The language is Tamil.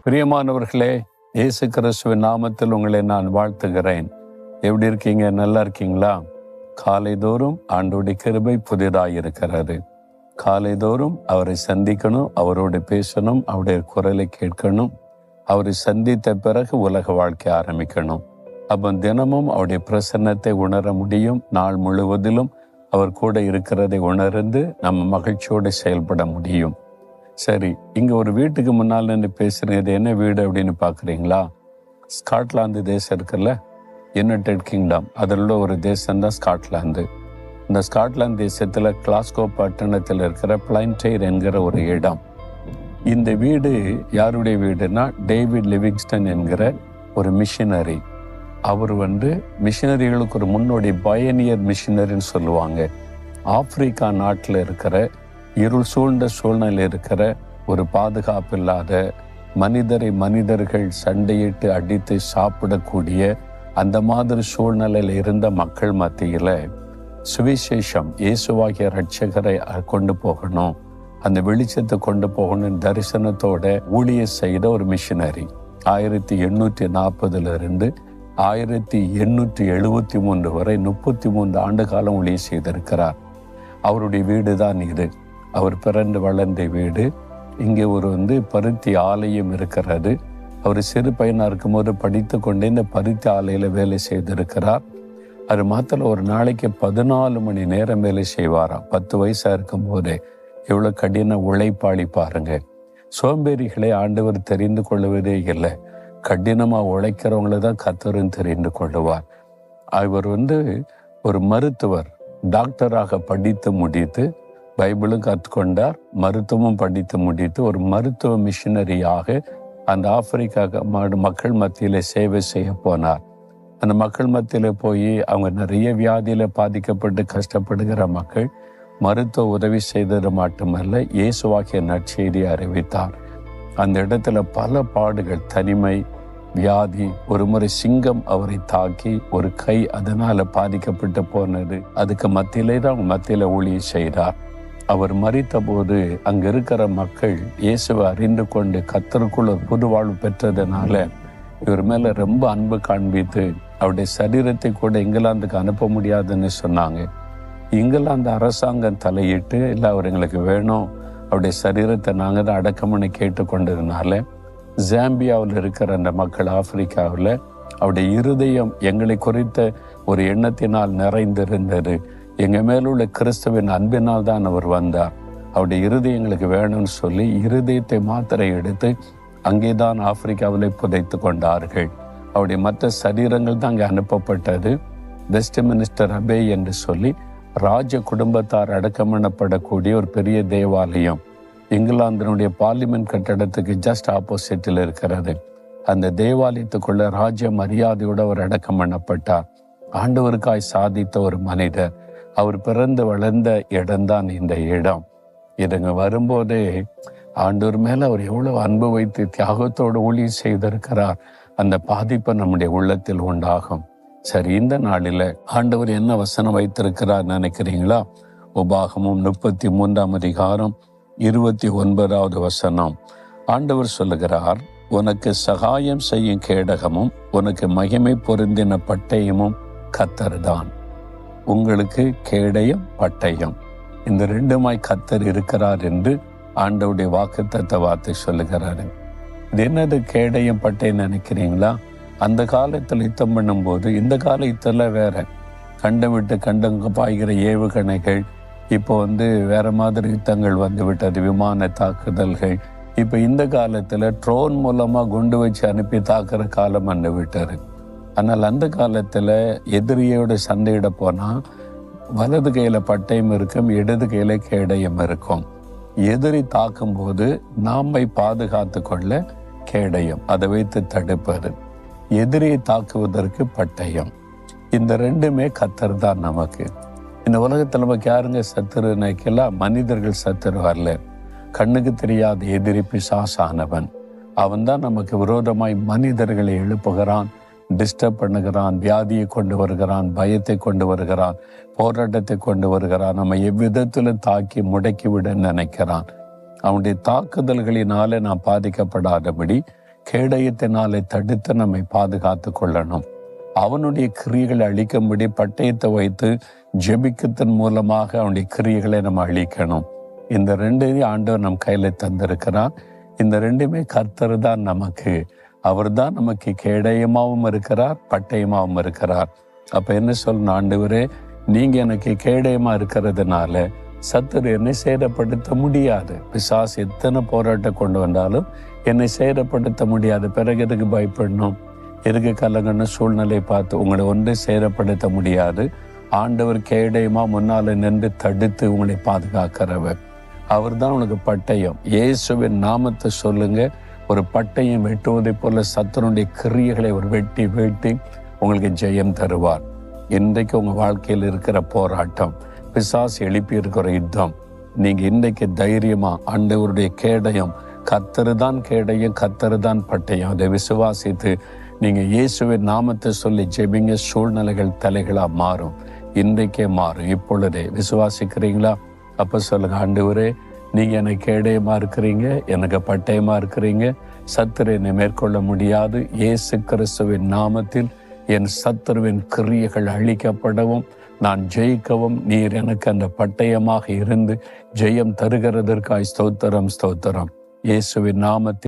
பிரியமானவர்களே, இயேசு கிறிஸ்துவின் நாமத்தில் உங்களை நான் வாழ்த்துகிறேன். எப்படி இருக்கீங்க? நல்லா இருக்கீங்களா? காலைதோறும் ஆண்டவருடைய கிருபை புதிதாயிருக்கிறது. காலைதோறும் அவரை சந்திக்கணும், அவரோடு பேசணும், அவருடைய குரலை கேட்கணும். அவரை சந்தித்த பிறகு உலக வாழ்க்கை ஆரம்பிக்கணும். அப்போ தினமும் அவருடைய பிரசன்னத்தை உணர முடியும். நாள் முழுவதிலும் அவர் கூட இருக்கிறதை உணர்ந்து நம்ம மகிழ்ச்சியோடு செயல்பட முடியும். சரி, இங்கே ஒரு வீட்டுக்கு முன்னால் நின்று பேசுகிறேன். இது என்ன வீடு அப்படின்னு பார்க்குறீங்களா? ஸ்காட்லாந்து தேசம் இருக்குல்ல, யுனைடெட் கிங்டம், அதில் ஒரு தேசம்தான் ஸ்காட்லாந்து. இந்த ஸ்காட்லாந்து தேசத்தில் கிளாஸ்கோ பட்டணத்தில் இருக்கிற பிளைன்டைர் என்கிற ஒரு இடம். இந்த வீடு யாருடைய வீடுனா, டேவிட் லிவிங்ஸ்டன் என்கிற ஒரு மிஷினரி. அவர் மிஷினரிகளுக்கு ஒரு முன்னோடி, பயனியர் மிஷினரின்னு சொல்லுவாங்க. ஆப்பிரிக்கா நாட்டில் இருக்கிற இருள் சூழ்ந்த சூழ்நிலை இருக்கிற ஒரு பாதுகாப்பு இல்லாத, மனிதர்கள் சண்டையிட்டு அடித்து சாப்பிடக்கூடிய அந்த மாதிரி சூழ்நிலையில் இருந்த மக்கள் மத்தியில் சுவிசேஷம், இயேசுவாகிய ரட்சகரை கொண்டு போகணும், அந்த வெளிச்சத்தை கொண்டு போகணும் தரிசனத்தோட ஊழிய செய்த ஒரு மிஷினரி. 1840 1873 வரை 33 ஆண்டு காலம் ஊழிய செய்திருக்கிறார். அவருடைய வீடு தான் இது. அவர் பிறந்து வளர்ந்த வீடு. இங்கே ஒரு பருத்தி ஆலையும் இருக்கிறது. அவர் சிறு பையனாக இருக்கும்போது படித்து கொண்டே இந்த பருத்தி ஆலையில் வேலை செய்திருக்கிறார். அது மாத்திரம் ஒரு நாளைக்கு 14 மணி நேரம் வேலை செய்வாராம். 10 வயசாக இருக்கும் போதே. எவ்வளோ கடின உழைப்பாளி பாருங்க. சோம்பேறிகளை ஆண்டவர் தெரிந்து கொள்வதே இல்லை. கடினமாக உழைக்கிறவங்கள தான் கர்த்தரும் தெரிந்து கொள்ளுவார். அவர் ஒரு மருத்துவர், டாக்டராக படித்து முடித்து பைபிளும் கற்றுக்கொண்டார், மருத்துவமும் படித்து முடித்து ஒரு மருத்துவ மிஷினரியாக அந்த ஆப்பிரிக்கா மக்கள் மத்தியில் சேவை செய்ய போனார். அந்த மக்கள் மத்தியில் போய் அவங்க நிறைய வியாதியில் பாதிக்கப்பட்டு கஷ்டப்படுகிற மக்கள் மருத்துவ உதவி செய்தது மட்டுமல்ல, இயேசுவாகிய நற்செய்தியை அறிவித்தார். அந்த இடத்துல பல பாடுகள், தனிமை, வியாதி. ஒரு முறை சிங்கம் அவரை தாக்கி ஒரு கை அதனால பாதிக்கப்பட்டு போனது. அதுக்கு மத்தியிலே தான் அவங்க மத்தியில் ஊழியம் செய்தார். அவர் மரித்த போது அங்க இருக்கிற மக்கள் இயேசுவை அறிந்து கொண்டு கர்த்தருக்குள் ஒரு புது வாழ்வு பெற்றதுனால இவர் மேல ரொம்ப அன்பு காண்பித்து அவருடைய சரீரத்தை கூட இங்கிலாந்துக்கு அனுப்ப முடியாதுன்னு சொன்னாங்க. இங்கிலாந்து அரசாங்கம் தலையிட்டு, இல்லை அவர் எங்களுக்கு வேணும், அவருடைய சரீரத்தை நாங்கள் தான் அடக்கம்னு கேட்டுக்கொண்டதுனால ஜாம்பியாவில் இருக்கிற அந்த மக்கள், ஆப்பிரிக்காவில், அவருடைய இருதயம் எங்களை குறித்த ஒரு எண்ணத்தினால் நிறைந்திருந்தது. எங்கள் மேலுள்ள கிறிஸ்துவின் அன்பினால் தான் அவர் வந்தார். அவருடைய இருதயம் எங்களுக்கு வேணும்னு சொல்லி இருதயத்தை மாத்திரை எடுத்து அங்கேதான் ஆப்பிரிக்காவிலே புதைத்து கொண்டார்கள். அவருடைய மற்ற சரீரங்கள் தான் அங்கே அனுப்பப்பட்டது. வெஸ்ட்மினிஸ்டர் அபே என்று சொல்லி ராஜ குடும்பத்தார் அடக்கமணப்படக்கூடிய ஒரு பெரிய தேவாலயம் இங்கிலாந்தினுடைய பார்லிமெண்ட் கட்டடத்துக்கு ஜஸ்ட் ஆப்போசிட்டில் இருக்கிறது. அந்த தேவாலயத்துக்குள்ள ராஜ மரியாதையோடு அவர் அடக்கம் பண்ணப்பட்டார். ஆண்டவருக்காய் சாதித்த ஒரு மனிதர். அவர் பிறந்து வளர்ந்த இடம்தான் இந்த இடம். இதுங்க வரும்போதே ஆண்டவர் மேல அவர் எவ்வளவு அன்பு வைத்து தியாகத்தோடு ஊழியம் செய்திருக்கிறார். அந்த பாதிப்பு நம்முடைய உள்ளத்தில் உண்டாகும். சரி, இந்த நாளில் ஆண்டவர் என்ன வசனம் வைத்திருக்கிறார் நினைக்கிறீங்களா? உபாகமும் 33 அதிகாரம் 29வது வசனம். ஆண்டவர் சொல்லுகிறார், உனக்கு சகாயம் செய்யும் கேடகமும் உனக்கு மகிமை பொருந்தின பட்டயமும் கர்த்தர்தான். உங்களுக்கு கேடயம், பட்டயம், இந்த ரெண்டுமாய் கர்த்தர் இருக்கிறார் என்று ஆண்டவருடைய வாக்குத்தத்த வார்த்தை சொல்லுகிறாரு. இது என்னது கேடயம், பட்டயம் நினைக்கிறீங்களா? அந்த காலத்தில் யுத்தம் பண்ணும்போது, இந்த கால யுத்தத்துல வேற, கண்டம் விட்டு கண்டங்க பாய்கிற ஏவுகணைகள். இப்போ வேற மாதிரி யுத்தங்கள் விட்டது, விமான தாக்குதல்கள். இப்போ இந்த காலத்துல ட்ரோன் மூலமா குண்டு வச்சு அனுப்பி தாக்குற காலம் விட்டாரு. ஆனால் அந்த காலத்தில் எதிரியோட சண்டையிட போனால் வலது கையில் பட்டயம் இருக்கும், இடது கையில் கேடயம் இருக்கும். எதிரி தாக்கும் போது நாமை பாதுகாத்து கொள்ள கேடயம், அதை வைத்து தடுப்பது. எதிரியை தாக்குவதற்கு பட்டயம். இந்த ரெண்டுமே கர்த்தர் தான் நமக்கு. இந்த உலகத்தில் நமக்கு யாருங்க சத்துரு நினைக்கலாம்? மனிதர்கள் சத்துரு வரல. கண்ணுக்கு தெரியாத எதிரி பிசாசானவன். அவன் தான் நமக்கு விரோதமாய் மனிதர்களை எழுப்புகிறான், டிஸ்டர்ப் பண்ணுகிறான், வியாதியை கொண்டு வருகிறான், பயத்தை கொண்டு வருகிறான், போராட்டத்தை கொண்டு வருகிறான். நம்ம எவ்விதத்திலும் தாக்கி முடக்கி விட நினைக்கிறான். அவனுடைய தாக்குதல்களினால நாம் பாதிக்கப்படாதபடி கேடயத்தினாலே தடுத்து நம்மை பாதுகாத்து கொள்ளணும். அவனுடைய கிரியைகளை அழிக்கும்படி பட்டயத்தை வைத்து ஜெபிக்கத்தின் மூலமாக அவனுடைய கிரியைகளை நம்ம அழிக்கணும். இந்த ரெண்டையும் ஆண்டவர் நம் கையில தந்திருக்கிறார். இந்த ரெண்டுமே கர்த்தர் தான் நமக்கு. அவர் தான் நமக்கு கேடயமாகவும் இருக்கிறார், பட்டயமாகவும் இருக்கிறார். அப்ப என்ன சொல்லணும், ஆண்டவரே நீங்க எனக்கு கேடயமா இருக்கிறதுனால சத்துரு என்னை சேதப்படுத்த முடியாது. பிசாசு எத்தனை போராட்டம் கொண்டு வந்தாலும் என்னை சேதப்படுத்த முடியாது. பிறகு எதுக்கு பயப்படணும், எதுக்கு கலங்கன்னு சூழ்நிலை பார்த்து உங்களை ஒன்றை சேதப்படுத்த முடியாது. ஆண்டவர் கேடயமா முன்னால நின்று தடுத்து உங்களை பாதுகாக்கிறவர். அவர் தான் உனக்கு பட்டயம். இயேசுவின் நாமத்தை சொல்லுங்க. ஒரு பட்டயம் வெட்டுவதை போல சத்துருடைய கிரியைகளை ஒரு வெட்டி வெட்டி உங்களுக்கு ஜெயம் தருவார். இன்றைக்கு உங்க வாழ்க்கையில் இருக்கிற போராட்டம், பிசாசு எழுப்பி இருக்கிற யுத்தம், நீங்க இன்றைக்கு தைரியமா ஆண்டவருடைய கேடயம், கர்த்தர்தான் கேடயம், கர்த்தர்தான் பட்டயம், அதை விசுவாசித்து நீங்க இயேசுவின் நாமத்தை சொல்லி ஜெபிங்க. சூழ்நிலைகள் தலைகளா மாறும். இன்றைக்கே மாறும். இப்பொழுதே விசுவாசிக்கிறீங்களா? அப்ப சொல்லுங்க, ஆண்டவரே நீங்க எனக்கு கேடயமா இருக்கிறீங்க, எனக்கு பட்டயமா இருக்கிறீங்க. சத்துரு என்னை மேற்கொள்ள முடியாது. இயேசு கிறிஸ்துவின் நாமத்தில் என் சத்துருவின் கிரியைகள் அழிக்கப்படவும் நான் ஜெயிக்கவும் நீர் எனக்கு அந்த பட்டயமாக இருந்து ஜெயம் தருகிறதற்காய் ஸ்தோத்திரம், ஸ்தோத்திரம். இயேசுவின் நாமத்தில்